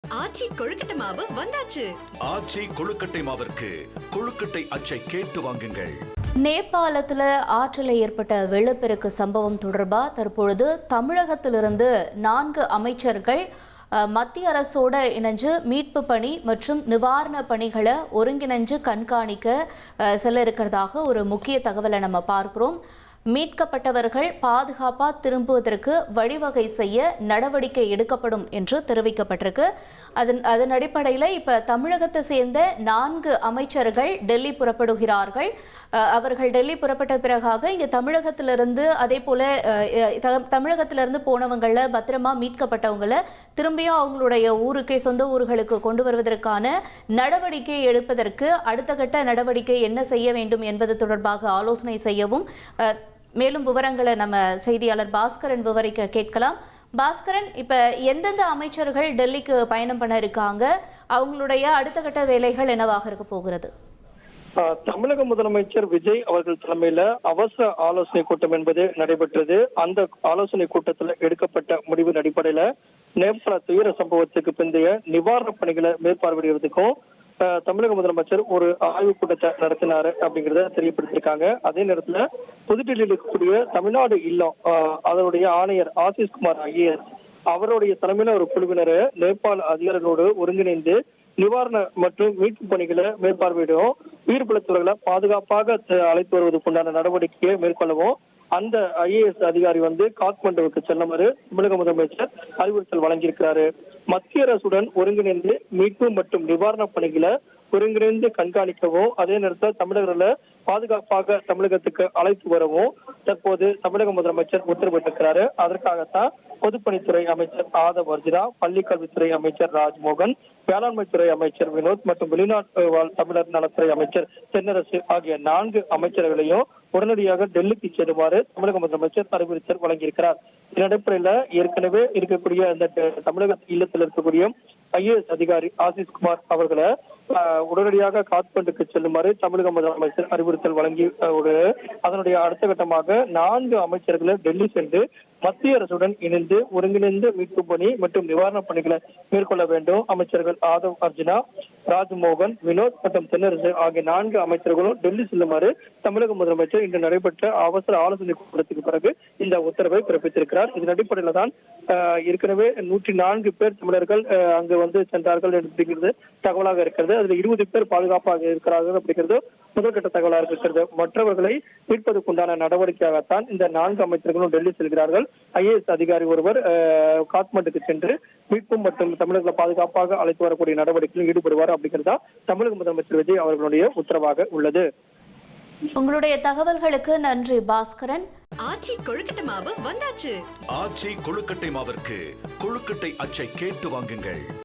ஆச்சி கொழுக்கட்டை மாவு வந்தாச்சு. ஆச்சி கொழுக்கட்டை மாவிற்கு கொழுக்கட்டை அச்சை கேட்டு வாங்குங்கள். நேபாளத்தில் ஆற்றில் ஏற்பட்ட வெள்ளப்பெருக்கு சம்பவம் தொடர்பாக தற்பொழுது தமிழகத்திலிருந்து 4 அமைச்சர்கள் மத்திய அரசோட இணைஞ்சு மீட்பு பணி மற்றும் நிவாரண பணிகளை ஒருங்கிணைஞ்சு கண்காணிக்க செல்ல இருக்கிறதாக ஒரு முக்கிய தகவலை நம்ம பார்க்கிறோம். மீட்கப்பட்டவர்கள் பாதுகாப்பாக திரும்புவதற்கு வழிவகை செய்ய நடவடிக்கை எடுக்கப்படும் என்று தெரிவிக்கப்பட்டிருக்கு. அதன் அடிப்படையில் இப்போ தமிழகத்தை சேர்ந்த 4 அமைச்சர்கள் டெல்லி புறப்படுகிறார்கள். அவர்கள் டெல்லி புறப்பட்ட பிறகாக இங்கே தமிழகத்திலிருந்து அதே போல தமிழகத்திலிருந்து போனவங்களை பத்திரமா மீட்கப்பட்டவங்களை திரும்பியும் அவங்களுடைய ஊருக்கே சொந்த ஊர்களுக்கு கொண்டு வருவதற்கான நடவடிக்கை எடுப்பதற்கு அடுத்த கட்ட நடவடிக்கை என்ன செய்ய வேண்டும் என்பது தொடர்பாக ஆலோசனை செய்யவும் மேலும் விவரங்களை நம்ம செய்தியாளர் பாஸ்கரன் விவரிக்க கேட்கலாம். பாஸ்கரன், இப்ப எந்தெந்த அமைச்சர்கள் டெல்லிக்கு பயணம் பண்ண இருக்காங்க, அவங்களுடைய அடுத்த கட்ட வேலைகள் என்னவாக இருக்க போகிறது? தமிழக முதலமைச்சர் விஜய் அவர்கள் தலைமையில அவசர ஆலோசனை கூட்டம் என்பது நடைபெற்றது. அந்த ஆலோசனை கூட்டத்தில் எடுக்கப்பட்ட முடிவின் அடிப்படையில நேபாள துயர சம்பவத்துக்கு பிந்தைய நிவாரண பணிகளை மேற்பார்வையிடுவதற்கும் தமிழக முதலமைச்சர் ஒரு ஆய்வுக் கூட்டத்தை நடத்தினாரு அப்படிங்கிறத தெரியப்படுத்திருக்காங்க. அதே நேரத்துல புதுடெல்லியில் இருக்கக்கூடிய தமிழ்நாடு இல்லம் அதனுடைய ஆணையர் ஆசிஷ் குமார் ஐஏஎஸ் அவருடைய தலைமையில ஒரு குழுவினரை நேபாள அதிகாரிகளோடு ஒருங்கிணைந்து நிவாரண மற்றும் மீட்பு பணிகளை மேற்பார்வையிடவும் உயிர்பலத்துறைகளை பாதுகாப்பாக அழைத்து வருவதற்குண்டான நடவடிக்கையை மேற்கொள்ளவும் அந்த ஐஏஎஸ் அதிகாரி காத்மண்டுவுக்கு செல்லுமாறு தமிழக முதலமைச்சர் அறிவுறுத்தல் வழங்கியிருக்கிறாரு. மத்திய அரசுடன் ஒருங்கிணைந்து மீட்பு மற்றும் நிவாரண பணிகளை ஒருங்கிணைந்து கண்காணிக்கவும் அதே நேரத்தில் தமிழர்களை பாதுகாப்பாக தமிழகத்துக்கு அழைத்து வரவும் தற்போது தமிழக முதலமைச்சர் உத்தரவிட்டிருக்கிறாரு. அதற்காகத்தான் பொதுப்பணித்துறை அமைச்சர் ஆதவ் அர்ஜுனா, பள்ளிக்கல்வித்துறை அமைச்சர் ராஜ்மோகன், வேளாண்மைத்துறை அமைச்சர் வினோத் மற்றும் வெளிநாட்டு வாழ் தமிழர் நலத்துறை அமைச்சர் தென்னரசு ஆகிய 4 அமைச்சர்களையும் உடனடியாக டெல்லிக்கு செல்லுமாறு தமிழக முதலமைச்சர் அறிவுறுத்தல் வழங்கியிருக்கிறார். இதன் அடிப்படையில ஏற்கனவே இருக்கக்கூடிய இந்த தமிழக இல்லத்தில் இருக்கக்கூடிய ஐஏஎஸ் அதிகாரி ஆசிஷ் குமார் அவர்களை உடனடியாக காத்மண்டுக்கு செல்லுமாறு தமிழக முதலமைச்சர் அறிவுறுத்தல் வழங்கி அதனுடைய அடுத்த கட்டமாக 4 அமைச்சர்களை டெல்லி சென்று மத்திய அரசுடன் இணைந்து ஒருங்கிணைந்து மீட்பு பணி மற்றும் நிவாரண பணிகளை மேற்கொள்ள வேண்டும். அமைச்சர்கள் ஆதவ் அர்ஜுனா, ராஜ்மோகன், வினோத் மற்றும் தென்னரசு ஆகிய 4 அமைச்சர்களும் டெல்லி செல்லுமாறு தமிழக முதலமைச்சர் இன்று நடைபெற்ற அவசர ஆலோசனை கூட்டத்துக்கு பிறகு இந்த உத்தரவை பிறப்பித்திருக்கிறார். இதன் அடிப்படையில தான் ஏற்கனவே 104 பேர் தமிழர்கள் அங்கு சென்றார்கள் அப்படிங்கிறது தகவலாக இருக்கிறது. அதுல 20 பேர் பாதுகாப்பாக இருக்கிறார்கள் அப்படிங்கிறது முதற்கட்ட தகவலாக இருக்கிறது. மற்றவர்களை மீட்பதற்குண்டான நடவடிக்கையாகத்தான் இந்த 4 அமைச்சர்களும் டெல்லி செல்கிறார்கள். ஐஏஎஸ் அதிகாரி ஒருவர் காத்மண்டுக்கு சென்று மீட்பு மற்றும் தமிழர்களை பாதுகாப்பாக அழைத்து வரக்கூடிய நடவடிக்கையில் ஈடுபடுவார் அப்படிங்கிறதா தமிழக முதலமைச்சர் விஜய் அவர்களுடைய உத்தரவாக உள்ளது. உங்களுடைய தகவல்களுக்கு நன்றி பாஸ்கரன். ஆச்சி கொழுக்கட்டை மாவு வந்தாச்சு. ஆச்சி கொழுக்கட்டை மாவிற்கு கொழுக்கட்டை அச்சை கேட்டு வாங்குங்கள்.